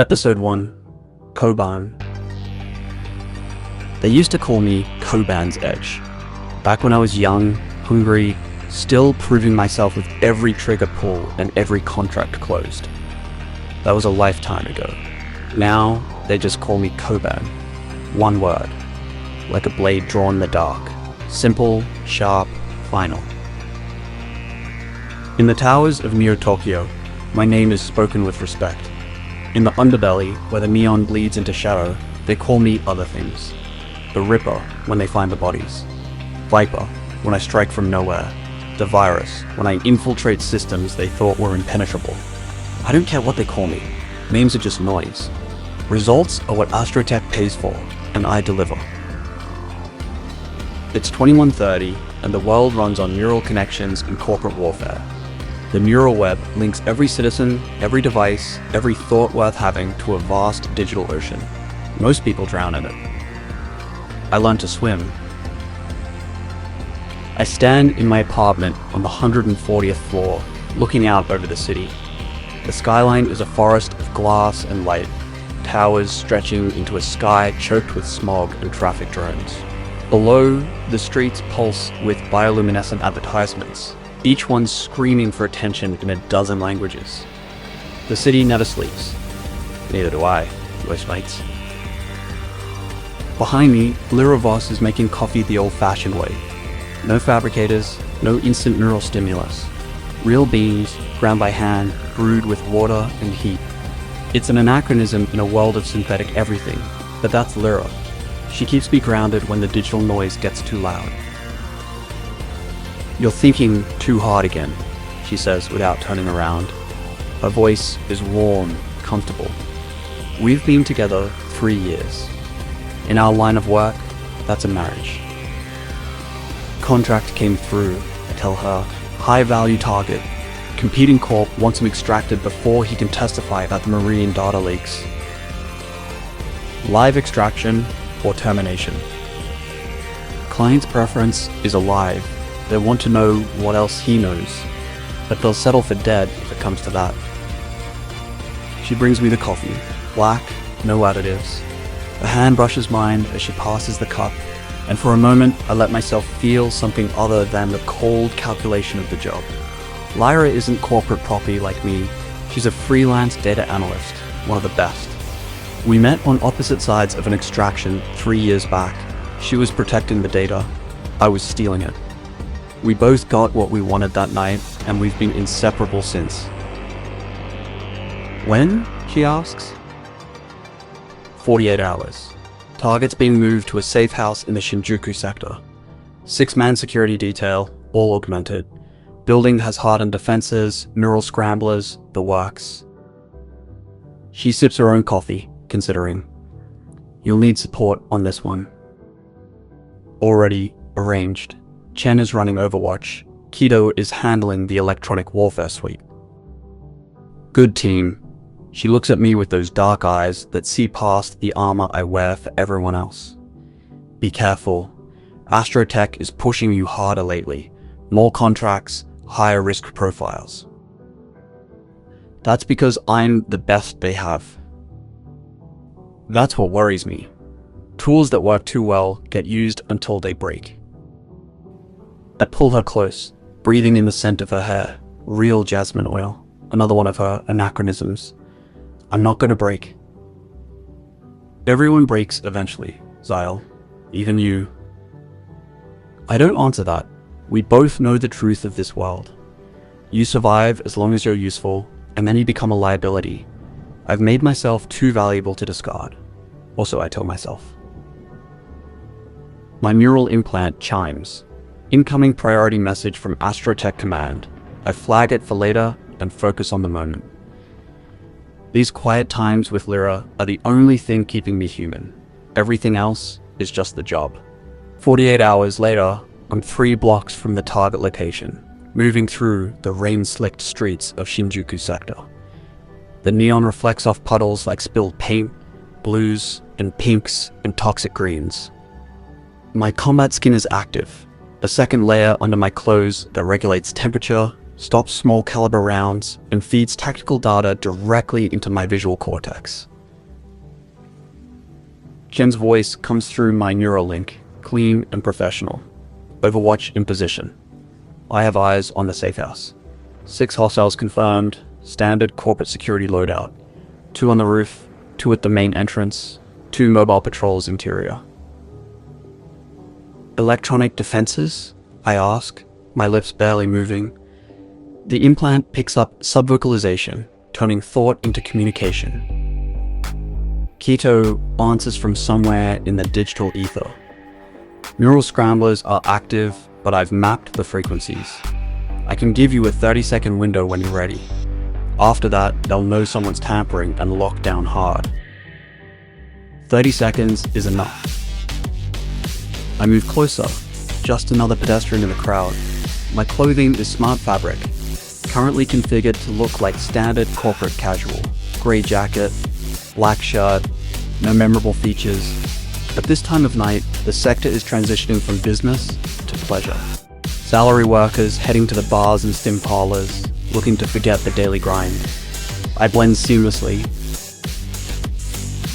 Episode 1, Koban. They used to call me Koban's Edge. Back when I was young, hungry, still proving myself with every trigger pull and every contract closed. That was a lifetime ago. Now, they just call me Koban. One word. Like a blade drawn in the dark. Simple, sharp, final. In the towers of Neo-Tokyo, my name is spoken with respect. In the underbelly, where the neon bleeds into shadow, they call me other things. The Ripper, when they find the bodies. Viper, when I strike from nowhere. The Virus, when I infiltrate systems they thought were impenetrable. I don't care what they call me. Names are just noise. Results are what AstroTech pays for, and I deliver. It's 2130, and the world runs on neural connections and corporate warfare. The neural web links every citizen, every device, every thought worth having to a vast digital ocean. Most people drown in it. I learned to swim. I stand in my apartment on the 140th floor, looking out over the city. The skyline is a forest of glass and light, towers stretching into a sky choked with smog and traffic drones. Below, the streets pulse with bioluminescent advertisements, each one screaming for attention in a dozen languages. The city never sleeps. Neither do I, most nights. Behind me, Lira Voss is making coffee the old-fashioned way. No fabricators, no instant neural stimulus. Real beans, ground by hand, brewed with water and heat. It's an anachronism in a world of synthetic everything, but that's Lira. She keeps me grounded when the digital noise gets too loud. "You're thinking too hard again," she says without turning around. Her voice is warm, comfortable. We've been together 3 years. In our line of work, that's a marriage. Contract came through, I tell her. High value target. Competing corp wants him extracted before he can testify about the marine data leaks. Live extraction or termination. Client's preference is alive. They want to know what else he knows, but they'll settle for dead if it comes to that. She brings me the coffee. Black, no additives. Her hand brushes mine as she passes the cup, and for a moment I let myself feel something other than the cold calculation of the job. Lyra isn't corporate property like me. She's a freelance data analyst, one of the best. We met on opposite sides of an extraction 3 years back. She was protecting the data. I was stealing it. We both got what we wanted that night, and we've been inseparable since. When? She asks. 48 hours. Target's being moved to a safe house in the Shinjuku sector. 6-man security detail, all augmented. Building has hardened defenses, neural scramblers, the works. She sips her own coffee, considering. "You'll need support on this one." Already arranged. Chen is running Overwatch. Kido is handling the electronic warfare suite. Good team. She looks at me with those dark eyes that see past the armor I wear for everyone else. Be careful. AstroTech is pushing you harder lately. More contracts, higher risk profiles. That's because I'm the best they have. That's what worries me. Tools that work too well get used until they break. I pull her close, breathing in the scent of her hair. Real jasmine oil. Another one of her anachronisms. I'm not gonna break. Everyone breaks eventually, Zyl. Even you. I don't answer that. We both know the truth of this world. You survive as long as you're useful, and then you become a liability. I've made myself too valuable to discard. Also, I tell myself. My neural implant chimes. Incoming priority message from AstroTech command. I flag it for later and focus on the moment. These quiet times with Lira are the only thing keeping me human. Everything else is just the job. 48 hours later, I'm 3 blocks from the target location, moving through the rain-slicked streets of Shinjuku sector. The neon reflects off puddles like spilled paint, blues and pinks and toxic greens. My combat skin is active, a second layer under my clothes that regulates temperature, stops small caliber rounds, and feeds tactical data directly into my visual cortex. Jen's voice comes through my neural link, clean and professional. Overwatch in position. I have eyes on the safe house. 6 hostiles confirmed, standard corporate security loadout. 2 on the roof, 2 at the main entrance, 2 mobile patrols interior. Electronic defenses? I ask, my lips barely moving. The implant picks up subvocalization, turning thought into communication. Keto answers from somewhere in the digital ether. Neural scramblers are active, but I've mapped the frequencies. I can give you a 30-second window when you're ready. After that, they'll know someone's tampering and lock down hard. 30 seconds is enough. I move closer, just another pedestrian in the crowd. My clothing is smart fabric, currently configured to look like standard corporate casual. Grey jacket, black shirt, no memorable features. At this time of night, the sector is transitioning from business to pleasure. Salary workers heading to the bars and stim parlors, looking to forget the daily grind. I blend seamlessly.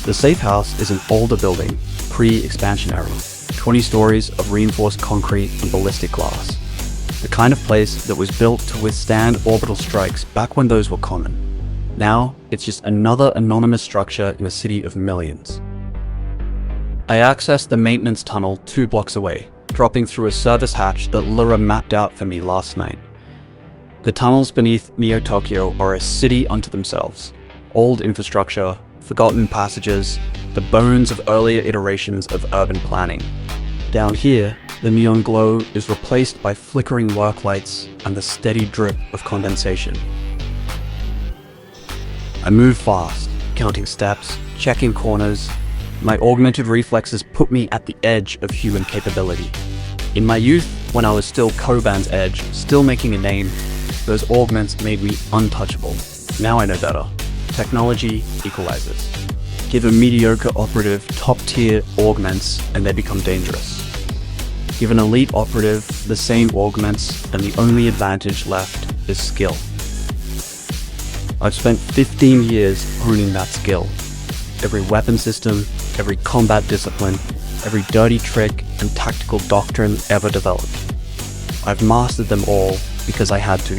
The safe house is an older building, pre-expansion era. 20 stories of reinforced concrete and ballistic glass. The kind of place that was built to withstand orbital strikes back when those were common. Now, it's just another anonymous structure in a city of millions. I access the maintenance tunnel 2 blocks away, dropping through a service hatch that Lira mapped out for me last night. The tunnels beneath Neo-Tokyo are a city unto themselves. Old infrastructure, forgotten passages, the bones of earlier iterations of urban planning. Down here, the neon glow is replaced by flickering work lights and the steady drip of condensation. I move fast, counting steps, checking corners. My augmented reflexes put me at the edge of human capability. In my youth, when I was still Koban's edge, still making a name, those augments made me untouchable. Now I know better. Technology equalizes. Give a mediocre operative top-tier augments and they become dangerous. Give an elite operative the same augments and the only advantage left is skill. I've spent 15 years honing that skill. Every weapon system, every combat discipline, every dirty trick and tactical doctrine ever developed. I've mastered them all because I had to.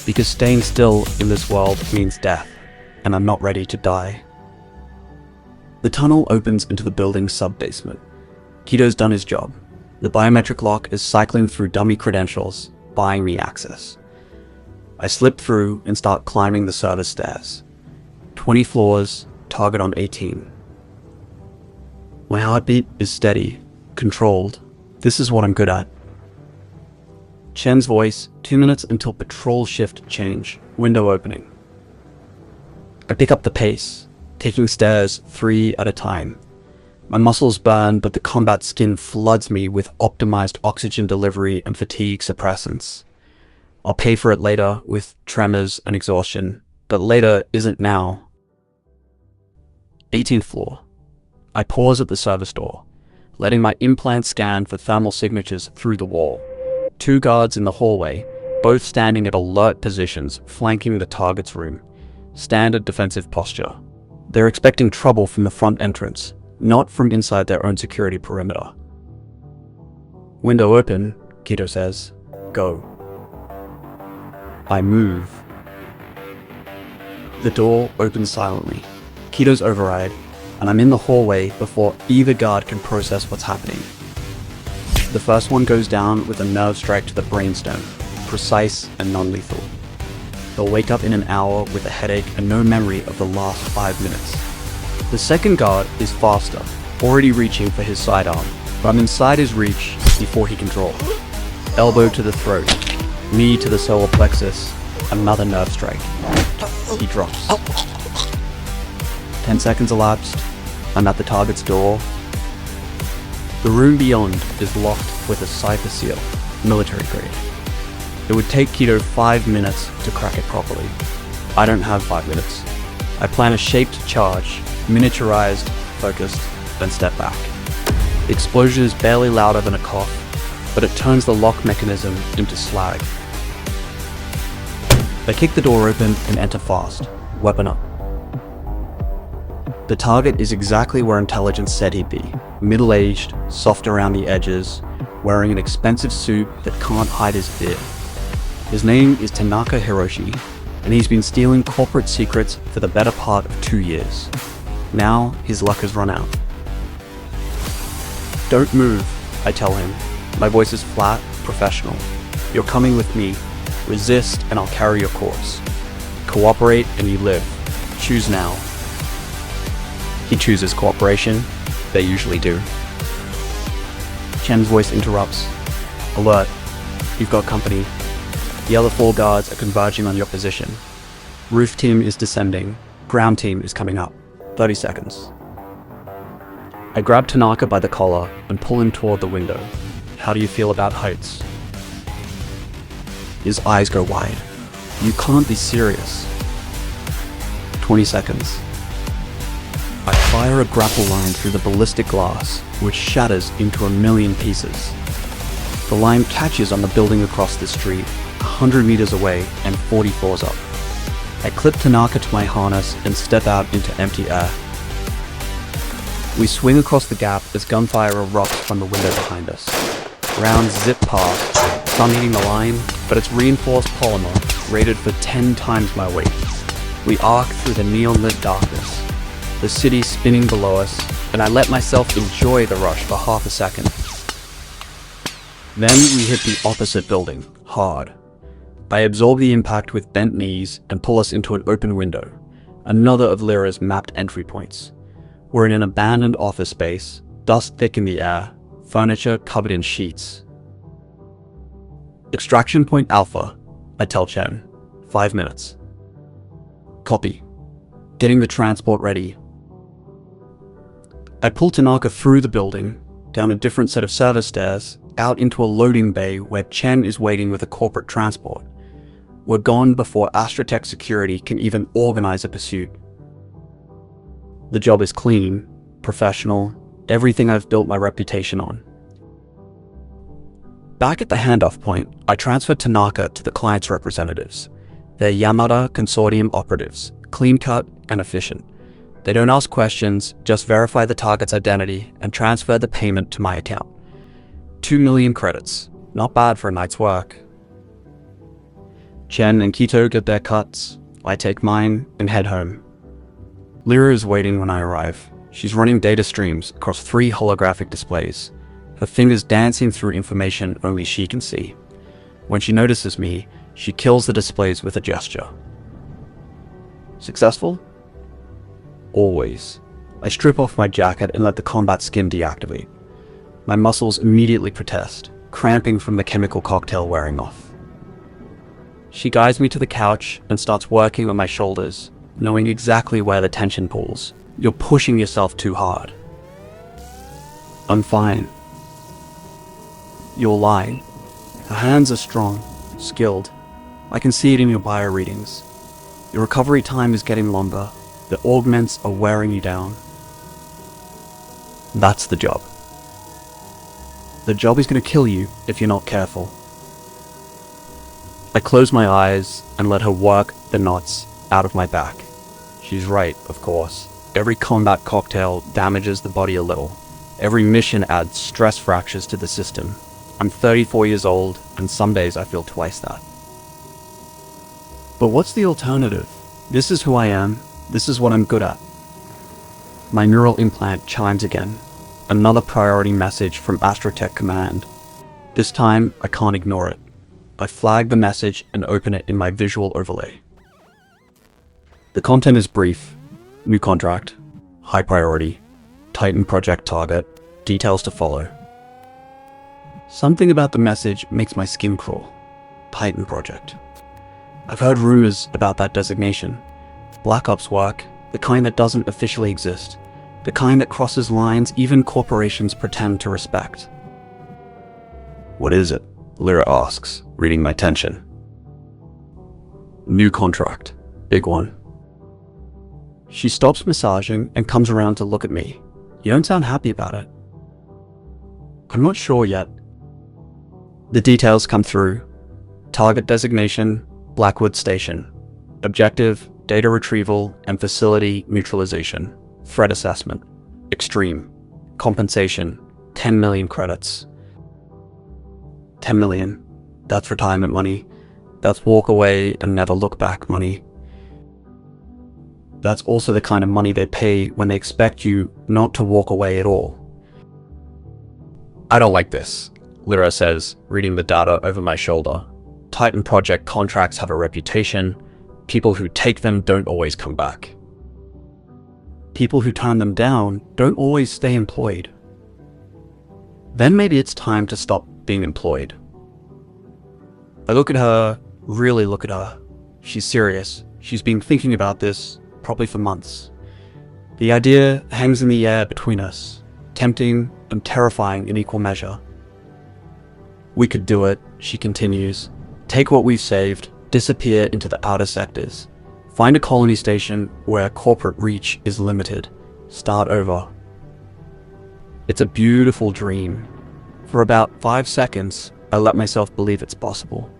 Because staying still in this world means death, and I'm not ready to die. The tunnel opens into the building's sub-basement. Keto's done his job. The biometric lock is cycling through dummy credentials, buying me access. I slip through and start climbing the service stairs. 20 floors, target on 18. My heartbeat is steady, controlled. This is what I'm good at. Chen's voice, 2 minutes until patrol shift change, window opening. I pick up the pace, taking stairs 3 at a time. My muscles burn, but the combat skin floods me with optimized oxygen delivery and fatigue suppressants. I'll pay for it later with tremors and exhaustion, but later isn't now. 18th floor. I pause at the service door, letting my implant scan for thermal signatures through the wall. 2 guards in the hallway, both standing at alert positions, flanking the target's room. Standard defensive posture. They're expecting trouble from the front entrance, not from inside their own security perimeter. Window open, Keto says. Go. I move. The door opens silently. Keto's override, and I'm in the hallway before either guard can process what's happening. The first one goes down with a nerve strike to the brainstem, precise and non-lethal. They'll wake up in an hour with a headache and no memory of the last 5 minutes. The second guard is faster, already reaching for his sidearm, but I'm inside his reach before he can draw. Elbow to the throat, knee to the solar plexus, another nerve strike. He drops. 10 seconds elapsed. I'm at the target's door. The room beyond is locked with a cipher seal, military grade. It would take Keto 5 minutes to crack it properly. I don't have 5 minutes. I plan a shaped charge, miniaturized, focused, then step back. The explosion is barely louder than a cough, but it turns the lock mechanism into slag. I kick the door open and enter fast, weapon up. The target is exactly where intelligence said he'd be. Middle-aged, soft around the edges, wearing an expensive suit that can't hide his beard. His name is Tanaka Hiroshi, and he's been stealing corporate secrets for the better part of 2 years. Now, his luck has run out. "Don't move," I tell him. My voice is flat, professional. "You're coming with me. Resist, and I'll carry your course. Cooperate, and you live. Choose now." He chooses cooperation. They usually do. Chen's voice interrupts. "Alert. You've got company. The other 4 guards are converging on your position. Roof team is descending. Ground team is coming up. 30 seconds. I grab Tanaka by the collar and pull him toward the window. "How do you feel about heights?" His eyes go wide. "You can't be serious." 20 seconds. I fire a grapple line through the ballistic glass, which shatters into a million pieces. The line catches on the building across the street, 100 meters away and 40 floors up. I clip Tanaka to my harness and step out into empty air. We swing across the gap as gunfire erupts from the window behind us. Rounds zip past, some hitting the line, but it's reinforced polymer, rated for 10 times my weight. We arc through the neon-lit darkness, the city spinning below us, and I let myself enjoy the rush for half a second. Then we hit the opposite building, hard. I absorb the impact with bent knees and pull us into an open window, another of Lira's mapped entry points. We're in an abandoned office space, dust thick in the air, furniture covered in sheets. "Extraction point Alpha," I tell Chen. 5 minutes. "Copy. Getting the transport ready." I pull Tanaka through the building, down a different set of service stairs, out into a loading bay where Chen is waiting with a corporate transport. We're gone before AstroTech security can even organize a pursuit. The job is clean, professional, everything I've built my reputation on. Back at the handoff point, I transfer Tanaka to the client's representatives. They're Yamada Consortium operatives, clean-cut and efficient. They don't ask questions, just verify the target's identity and transfer the payment to my account. 2 million credits. Not bad for a night's work. Chen and Kito get their cuts. I take mine and head home. Lira is waiting when I arrive. She's running data streams across 3 holographic displays, her fingers dancing through information only she can see. When she notices me, she kills the displays with a gesture. Successful? Always. I strip off my jacket and let the combat skin deactivate. My muscles immediately protest, cramping from the chemical cocktail wearing off. She guides me to the couch and starts working on my shoulders, knowing exactly where the tension pulls. "You're pushing yourself too hard." "I'm fine." "You're lying." Her hands are strong, skilled. I can see it in your bio readings. Your recovery time is getting longer. The augments are wearing you down. That's the job. The job is going to kill you if you're not careful. I close my eyes and let her work the knots out of my back. She's right, of course. Every combat cocktail damages the body a little. Every mission adds stress fractures to the system. I'm 34 years old, and some days I feel twice that. But what's the alternative? This is who I am. This is what I'm good at. My neural implant chimes again. Another priority message from AstroTech Command. This time, I can't ignore it. I flag the message and open it in my visual overlay. The content is brief. New contract. High priority. Titan project target. Details to follow. Something about the message makes my skin crawl. Titan project. I've heard rumors about that designation. Black Ops work, the kind that doesn't officially exist. The kind that crosses lines even corporations pretend to respect. "What is it?" Lira asks, reading my tension. "New contract. Big one." She stops massaging and comes around to look at me. "You don't sound happy about it." "I'm not sure yet." The details come through. Target designation, Blackwood Station. Objective, data retrieval and facility neutralization. threat assessment, extreme, compensation, 10 million credits. 10 million, that's retirement money. That's walk away and never look back money. That's also the kind of money they pay when they expect you not to walk away at all. I don't like this, Lira says, reading the data over my shoulder. Titan project contracts have a reputation. People who take them don't always come back. People who turn them down don't always stay employed. Then maybe it's time to stop being employed. I look at her, really look at her. She's serious. She's been thinking about this, probably for months. The idea hangs in the air between us, tempting and terrifying in equal measure. We could do it, she continues. Take what we've saved, disappear into the outer sectors. Find a colony station where corporate reach is limited. Start over. It's a beautiful dream. For about 5 seconds, I let myself believe it's possible.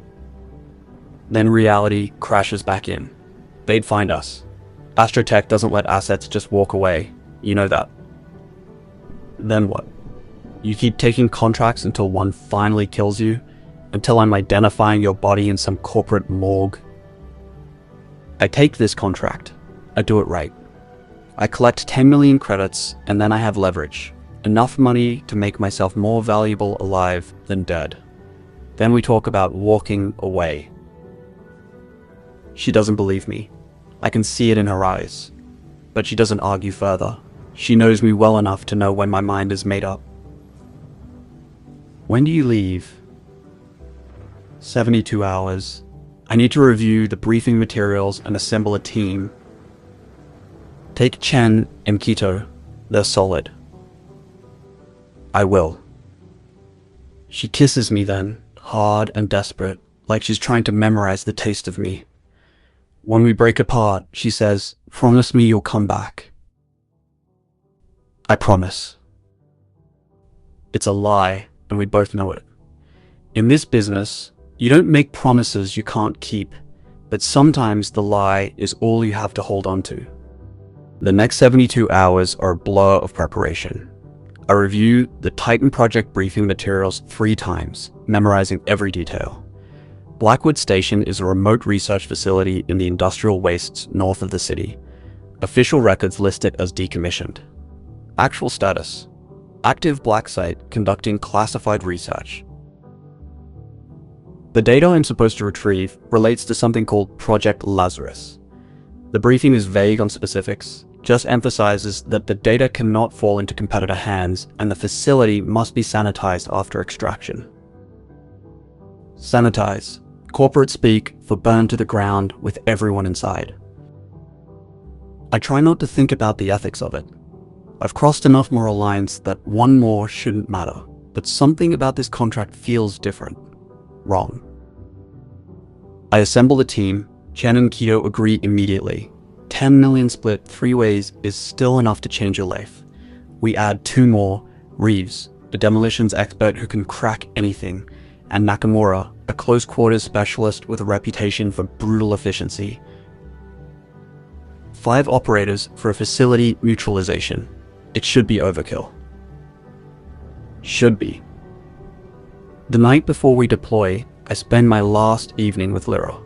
Then reality crashes back in. They'd find us. AstroTech doesn't let assets just walk away. You know that. Then what? You keep taking contracts until one finally kills you? Until I'm identifying your body in some corporate morgue? I take this contract. I do it right. I collect 10 million credits, and then I have leverage. Enough money to make myself more valuable alive than dead. Then we talk about walking away. She doesn't believe me. I can see it in her eyes. But she doesn't argue further. She knows me well enough to know when my mind is made up. When do you leave? 72 hours. I need to review the briefing materials and assemble a team. Take Chen and Quito. They're solid. I will. She kisses me then, hard and desperate, like she's trying to memorize the taste of me. When we break apart, she says, "Promise me you'll come back." I promise. It's a lie, and we both know it. In this business, you don't make promises you can't keep, but sometimes the lie is all you have to hold on to. The next 72 hours are a blur of preparation. I review the Titan project briefing materials 3 times, memorizing every detail. Blackwood Station is a remote research facility in the industrial wastes north of the city. Official records list it as decommissioned. Actual status: active black site conducting classified research. The data I'm supposed to retrieve relates to something called Project Lazarus. The briefing is vague on specifics, just emphasizes that the data cannot fall into competitor hands and the facility must be sanitized after extraction. Sanitize, corporate speak for burn to the ground with everyone inside. I try not to think about the ethics of it. I've crossed enough moral lines that one more shouldn't matter, but something about this contract feels different. Wrong. I assemble the team. Chen and Quito agree immediately. 10 million split 3 ways is still enough to change your life. We add 2 more, Reeves, the demolitions expert who can crack anything, and Nakamura, a close quarters specialist with a reputation for brutal efficiency. 5 operators for a facility mutualization. It should be overkill. Should be. The night before we deploy, I spend my last evening with Lira.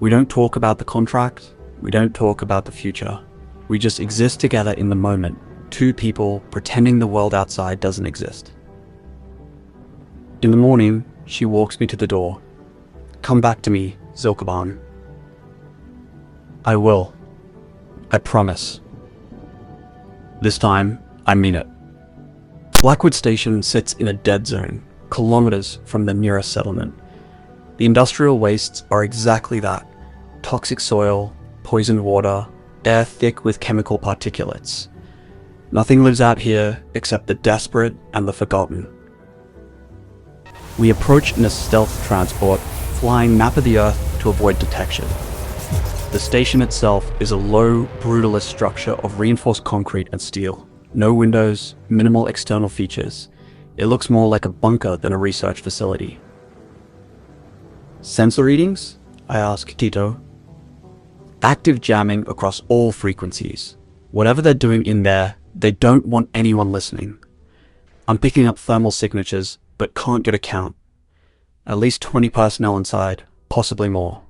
We don't talk about the contract, we don't talk about the future. We just exist together in the moment, 2 people pretending the world outside doesn't exist. In the morning, she walks me to the door. "Come back to me, Zyl Koban." I will. I promise. This time, I mean it. Blackwood Station sits in a dead zone, kilometers from the nearest settlement. The industrial wastes are exactly that. Toxic soil, poisoned water, air thick with chemical particulates. Nothing lives out here except the desperate and the forgotten. We approach in a stealth transport, flying map of the Earth to avoid detection. The station itself is a low, brutalist structure of reinforced concrete and steel. No windows, minimal external features. It looks more like a bunker than a research facility. Sensor readings? I ask Tito. Active jamming across all frequencies. Whatever they're doing in there, they don't want anyone listening. I'm picking up thermal signatures, but can't get a count. At least 20 personnel inside, possibly more.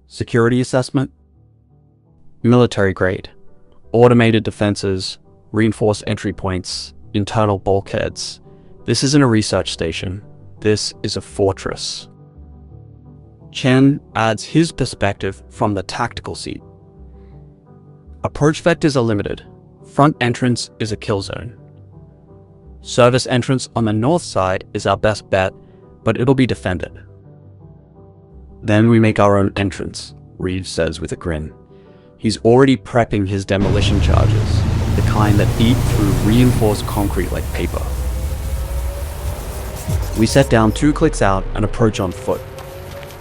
Security assessment? Military grade. Automated defenses, reinforced entry points, internal bulkheads. This isn't a research station. This is a fortress. Chen adds his perspective from the tactical seat. Approach vectors are limited. Front entrance is a kill zone. Service entrance on the north side is our best bet, but it'll be defended. Then we make our own entrance, Reeves says with a grin. He's already prepping his demolition charges, the kind that eat through reinforced concrete like paper. We set down 2 clicks out and approach on foot.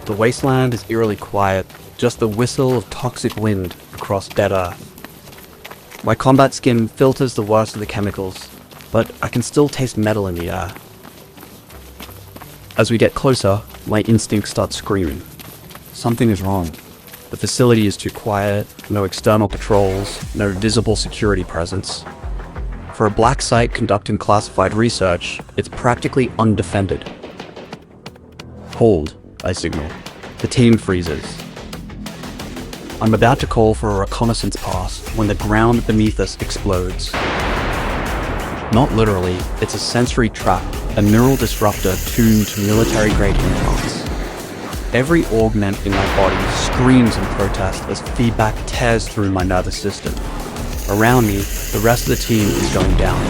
The wasteland is eerily quiet, just the whistle of toxic wind across dead earth. My combat skin filters the worst of the chemicals, but I can still taste metal in the air. As we get closer, my instincts start screaming. Something is wrong. The facility is too quiet, no external patrols, no visible security presence. For a black site conducting classified research, it's practically undefended. Hold, I signal. The team freezes. I'm about to call for a reconnaissance pass when the ground beneath us explodes. Not literally, it's a sensory trap, a neural disruptor tuned to military-grade implants. Every augment in my body screams in protest as feedback tears through my nervous system. Around me, the rest of the team is going down,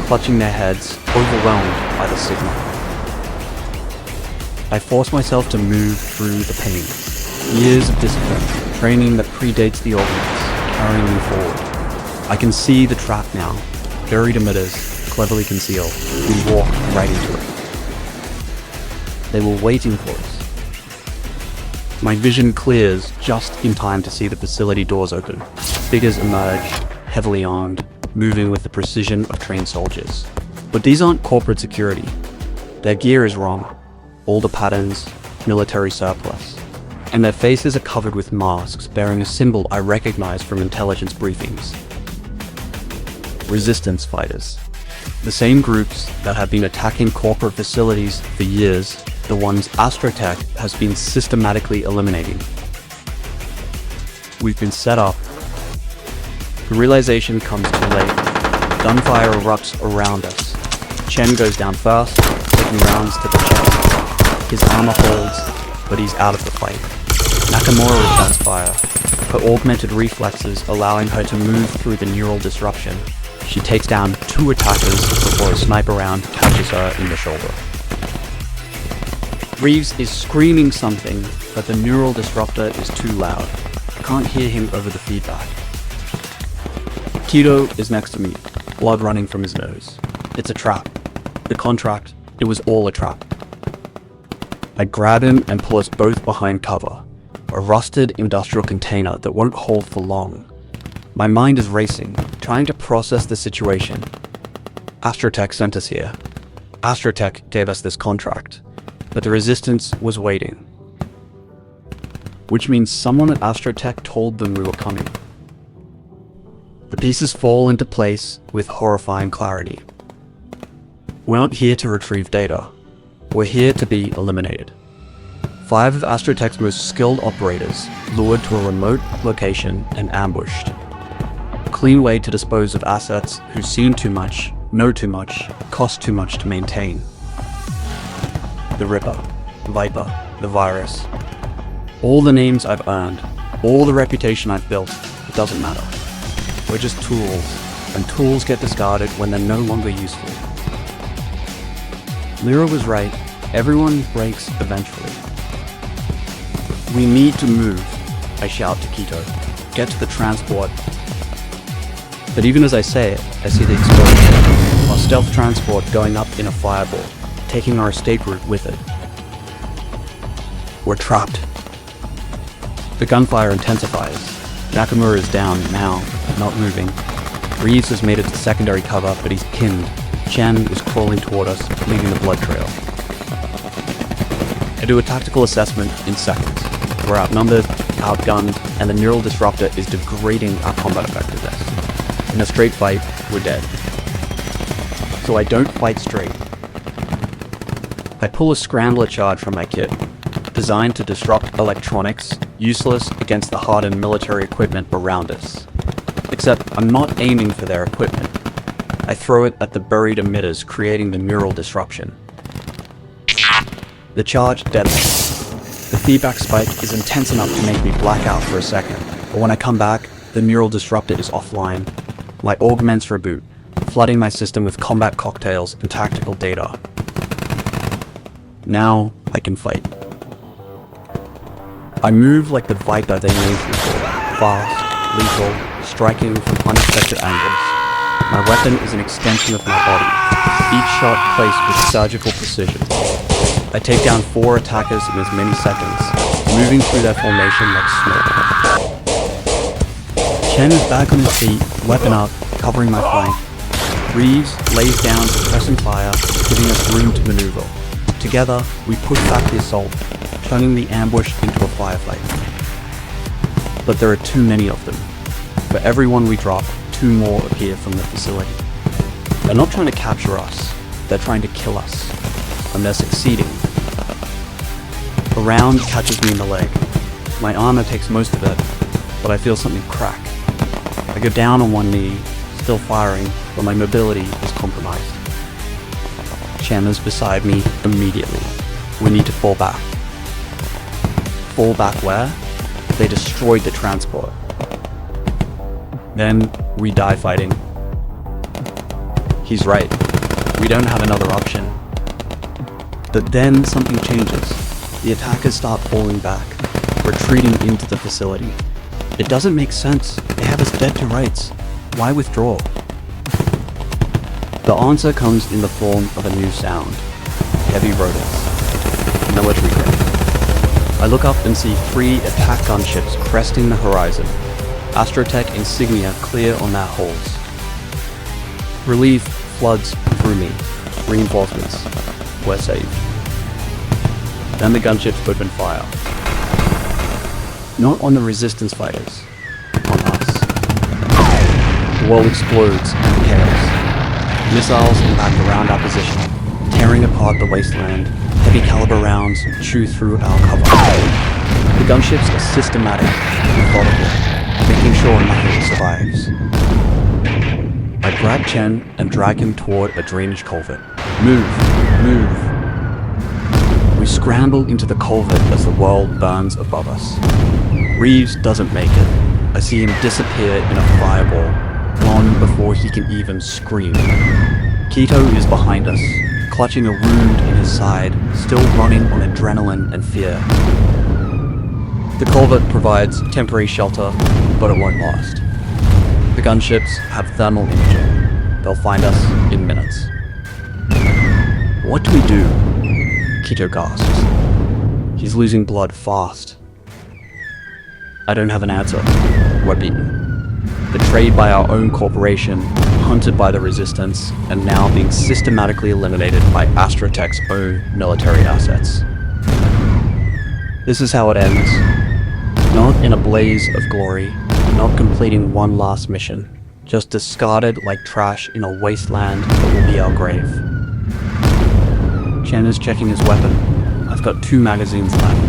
clutching their heads, overwhelmed by the signal. I force myself to move through the pain. Years of discipline, training that predates the augments, carrying me forward. I can see the trap now, buried emitters, cleverly concealed. We walk right into it. They were waiting for us. My vision clears just in time to see the facility doors open. Figures emerge, heavily armed, moving with the precision of trained soldiers. But these aren't corporate security. Their gear is wrong. Older patterns, military surplus. And their faces are covered with masks bearing a symbol I recognize from intelligence briefings. Resistance fighters. The same groups that have been attacking corporate facilities for years, the ones AstroTech has been systematically eliminating. We've been set up. The realization comes too late. Gunfire erupts around us. Chen goes down first, taking rounds to the chest. His armor holds, but he's out of the fight. Nakamura returns fire, her augmented reflexes allowing her to move through the neural disruption. She takes down 2 attackers before a sniper round catches her in the shoulder. Reeves is screaming something, but the neural disruptor is too loud. I can't hear him over the feedback. Tito is next to me, blood running from his nose. It's a trap. The contract, it was all a trap. I grab him and pull us both behind cover. A rusted industrial container that won't hold for long. My mind is racing, trying to process the situation. AstroTech sent us here. AstroTech gave us this contract. But the resistance was waiting. Which means someone at AstroTech told them we were coming. The pieces fall into place with horrifying clarity. We're not here to retrieve data. We're here to be eliminated. 5 of AstroTech's most skilled operators lured to a remote location and ambushed. A clean way to dispose of assets who've seen too much, know too much, cost too much to maintain. The Ripper, Viper, the Virus. All the names I've earned, all the reputation I've built, it doesn't matter. We're just tools, and tools get discarded when they're no longer useful. Lira was right, everyone breaks eventually. We need to move, I shout to Quito. Get to the transport. But even as I say it, I see the explosion. Our stealth transport going up in a fireball, taking our escape route with it. We're trapped. The gunfire intensifies. Nakamura is down now, not moving. Reeves has made it to secondary cover, but he's pinned. Chen is crawling toward us, leaving the blood trail. I do a tactical assessment in seconds. We're outnumbered, outgunned, and the neural disruptor is degrading our combat effectiveness. In a straight fight, we're dead. So I don't fight straight. I pull a scrambler charge from my kit, designed to disrupt electronics, useless against the hardened military equipment around us. Except I'm not aiming for their equipment. I throw it at the buried emitters, creating the neural disruption. The charge detonates. The feedback spike is intense enough to make me black out for a second, but when I come back, the neural disruptor is offline. My augments reboot, flooding my system with combat cocktails and tactical data. Now I can fight. I move like the Viper they made before, fast, lethal, striking from unexpected angles. My weapon is an extension of my body, each shot placed with surgical precision. I take down 4 attackers in as many seconds, moving through their formation like smoke. Chen is back on his feet, weapon up, covering my flank. Reeves lays down suppressing fire, giving us room to maneuver. Together, we push back the assault, turning the ambush into a firefight. But there are too many of them. For every one we drop, 2 more appear from the facility. They're not trying to capture us, they're trying to kill us. And they're succeeding. A round catches me in the leg. My armor takes most of it, but I feel something crack. I go down on one knee, still firing, but my mobility is compromised. Chen is beside me immediately. We need to fall back. Fall back where? They destroyed the transport. Then we die fighting. He's right. We don't have another option. But then something changes. The attackers start falling back, retreating into the facility. It doesn't make sense. They have us dead to rights. Why withdraw? The answer comes in the form of a new sound. Heavy rodents. Military grade. I look up and see 3 attack gunships cresting the horizon. AstroTech insignia clear on their hulls. Relief floods through me. Reinforcements. We're safe. Then the gunships open fire. Not on the resistance fighters. On us. The world explodes in chaos. Missiles impact around our position, tearing apart the wasteland. Heavy caliber rounds chew through our cover. The gunships are systematic, methodical, making sure nothing survives. I grab Chen and drag him toward a drainage culvert. Move, move. We scramble into the culvert as the world burns above us. Reeves doesn't make it. I see him disappear in a fireball, gone before he can even scream. Keto is behind us, clutching a wound in his side, still running on adrenaline and fear. The culvert provides temporary shelter, but it won't last. The gunships have thermal imaging. They'll find us in minutes. What do we do? Keto gasps. He's losing blood fast. I don't have an answer. We're beaten. Betrayed by our own corporation, hunted by the resistance, and now being systematically eliminated by AstroTech's own military assets. This is how it ends. Not in a blaze of glory, not completing one last mission, just discarded like trash in a wasteland that will be our grave. Chen is checking his weapon. I've got 2 magazines left.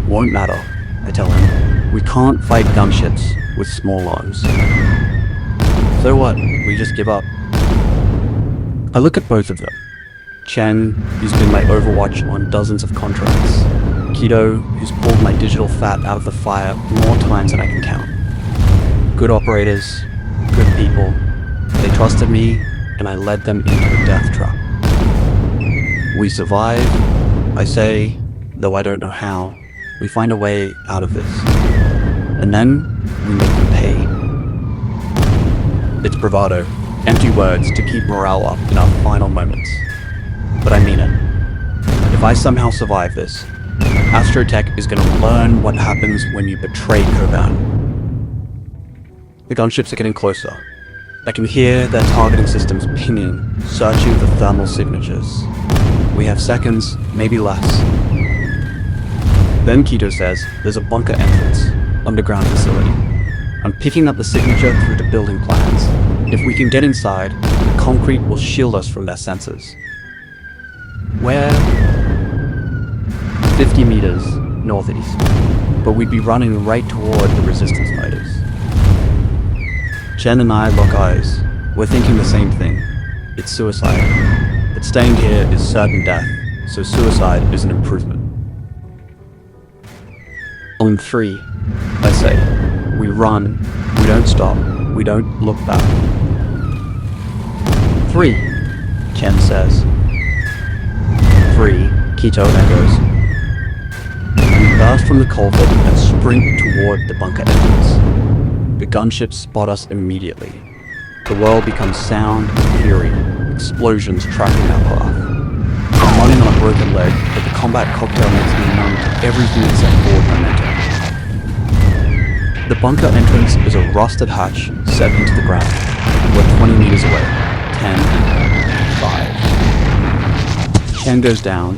Won't matter, I tell him. We can't fight gunships with small arms. So what? We just give up. I look at both of them. Chen, who's been my overwatch on dozens of contracts. Keto, who's pulled my digital fat out of the fire more times than I can count. Good operators, good people. They trusted me, and I led them into a death trap. We survive, I say, though I don't know how. We find a way out of this. And then, we make them pay. It's bravado, empty words to keep morale up in our final moments. But I mean it. If I somehow survive this, AstroTech is going to learn what happens when you betray Koban. The gunships are getting closer. I can hear their targeting systems pinging, searching for thermal signatures. We have seconds, maybe less. Then Keto says there's a bunker entrance, underground facility. I'm picking up the signature through the building plans. If we can get inside, the concrete will shield us from their sensors. We're 50 meters northeast, but we'd be running right toward the resistance fighters. Chen and I lock eyes. We're thinking the same thing. It's suicide. But staying here is certain death, so suicide is an improvement. On 3, I say, we run, we don't stop, we don't look back. 3, Chen says. 3, Keto echoes. We burst from the culvert and sprint toward the bunker entrance. The gunships spot us immediately. The world becomes sound and fury, explosions tracking our path. I'm running on a broken leg, but the combat cocktail makes me numb to everything except forward momentum. The bunker entrance is a rusted hatch set into the ground. We're 20 meters away. 10, 5. Chen goes down.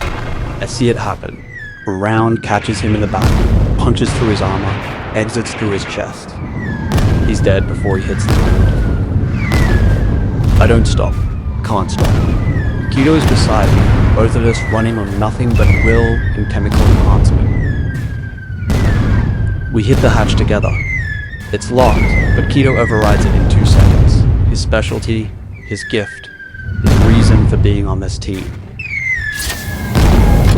I see it happen. A round catches him in the back, punches through his armor, exits through his chest. He's dead before he hits the ground. I don't stop. Can't stop. Keto is beside me, both of us running on nothing but will and chemical enhancement. We hit the hatch together. It's locked, but Keto overrides it in 2 seconds. His specialty, his gift, his reason for being on this team.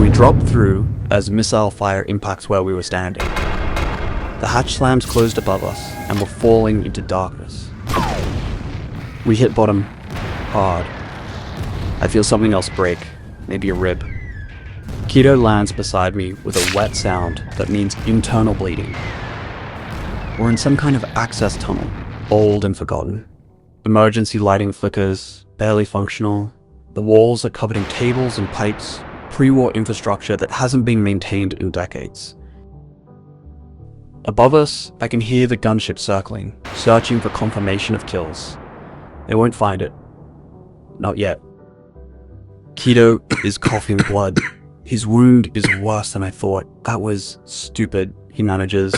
We drop through as missile fire impacts where we were standing. The hatch slams closed above us, and we're falling into darkness. We hit bottom hard. I feel something else break, maybe a rib. Keto lands beside me with a wet sound that means internal bleeding. We're in some kind of access tunnel, old and forgotten. Emergency lighting flickers, barely functional. The walls are covered in cables and pipes, pre-war infrastructure that hasn't been maintained in decades. Above us, I can hear the gunship circling, searching for confirmation of kills. They won't find it. Not yet. Keto is coughing blood. His wound is worse than I thought. That was stupid, he manages.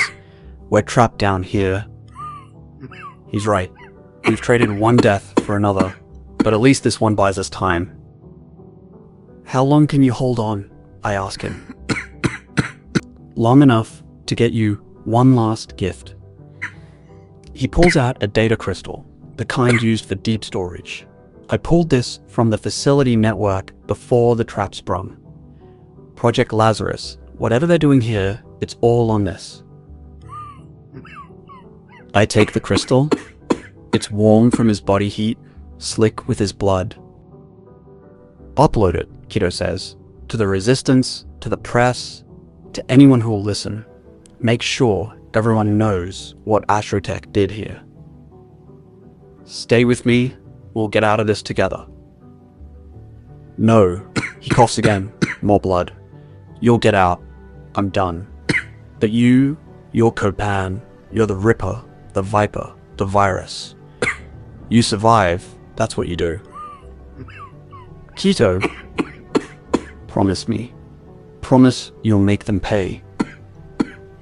We're trapped down here. He's right. We've traded one death for another, but at least this one buys us time. How long can you hold on? I ask him. Long enough to get you one last gift. He pulls out a data crystal, the kind used for deep storage. I pulled this from the facility network before the trap sprung. Project Lazarus, whatever they're doing here, it's all on this. I take the crystal. It's warm from his body heat, slick with his blood. Upload it, Keto says, to the resistance, to the press, to anyone who will listen. Make sure everyone knows what AstroTech did here. Stay with me, we'll get out of this together. No, he coughs again, more blood. You'll get out, I'm done. But you're Koban, you're the Ripper, the Viper, the virus. You survive, that's what you do. Keto, promise me. Promise you'll make them pay.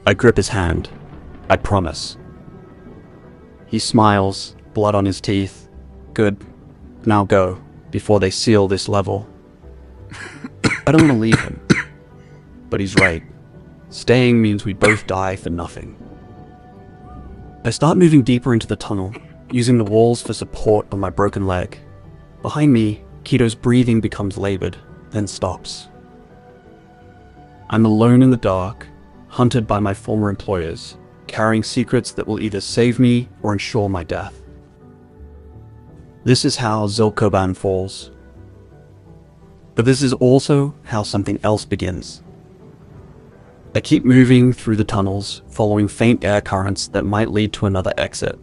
I grip his hand. I promise. He smiles, blood on his teeth. Good. Now go, before they seal this level. I don't want to leave him. But he's right. Staying means we both die for nothing. I start moving deeper into the tunnel, using the walls for support on my broken leg. Behind me, Keto's breathing becomes labored, then stops. I'm alone in the dark, hunted by my former employers, carrying secrets that will either save me or ensure my death. This is how Zyl Koban falls. But this is also how something else begins. I keep moving through the tunnels, following faint air currents that might lead to another exit.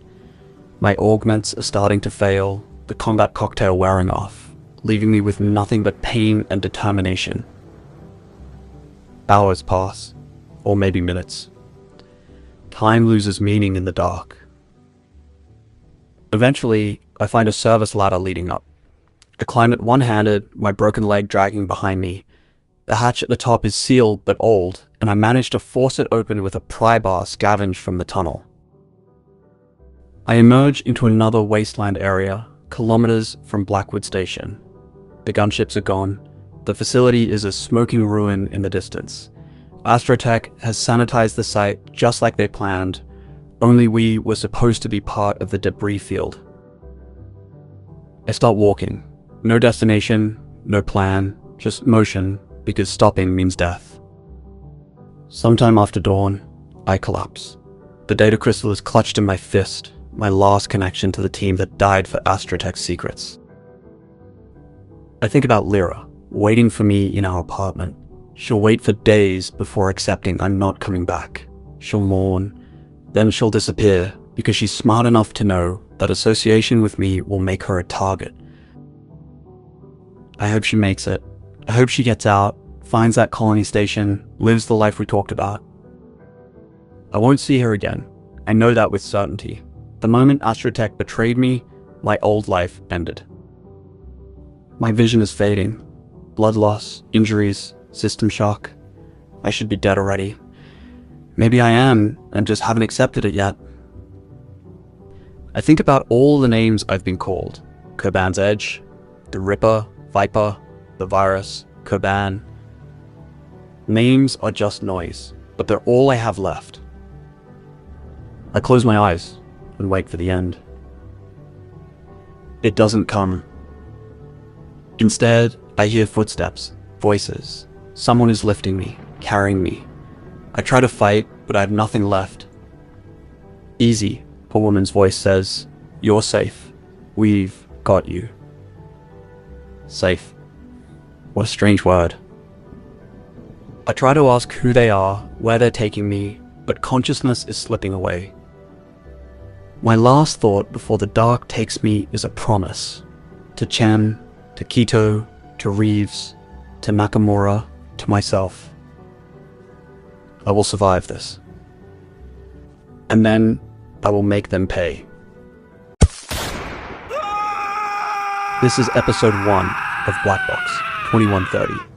My augments are starting to fail, the combat cocktail wearing off, leaving me with nothing but pain and determination. Hours pass, or maybe minutes. Time loses meaning in the dark. Eventually, I find a service ladder leading up. I climb it one-handed, my broken leg dragging behind me. The hatch at the top is sealed but old, and I managed to force it open with a pry bar scavenged from the tunnel. I emerge into another wasteland area, kilometers from Blackwood Station. The gunships are gone. The facility is a smoking ruin in the distance. AstroTech has sanitized the site just like they planned, only we were supposed to be part of the debris field. I start walking. No destination, no plan, just motion, because stopping means death. Sometime after dawn, I collapse. The data crystal is clutched in my fist, my last connection to the team that died for AstroTech's secrets. I think about Lira, waiting for me in our apartment. She'll wait for days before accepting I'm not coming back. She'll mourn, then she'll disappear because she's smart enough to know that association with me will make her a target. I hope she makes it. I hope she gets out, finds that colony station, lives the life we talked about. I won't see her again. I know that with certainty. The moment AstroTech betrayed me, my old life ended. My vision is fading. Blood loss, injuries, system shock. I should be dead already. Maybe I am, and just haven't accepted it yet. I think about all the names I've been called. Koban's Edge, the Ripper, Viper, the Virus, Koban. Names are just noise, but they're all I have left. I close my eyes and wait for the end. It doesn't come. Instead, I hear footsteps, voices. Someone is lifting me, carrying me. I try to fight, but I have nothing left. Easy, a woman's voice says. You're safe. We've got you. Safe. What a strange word. I try to ask who they are, where they're taking me, but consciousness is slipping away. My last thought before the dark takes me is a promise. To Chen, to Quito, to Reeves, to Nakamura, to myself. I will survive this. And then I will make them pay. This is episode 1 of Black Box 2130.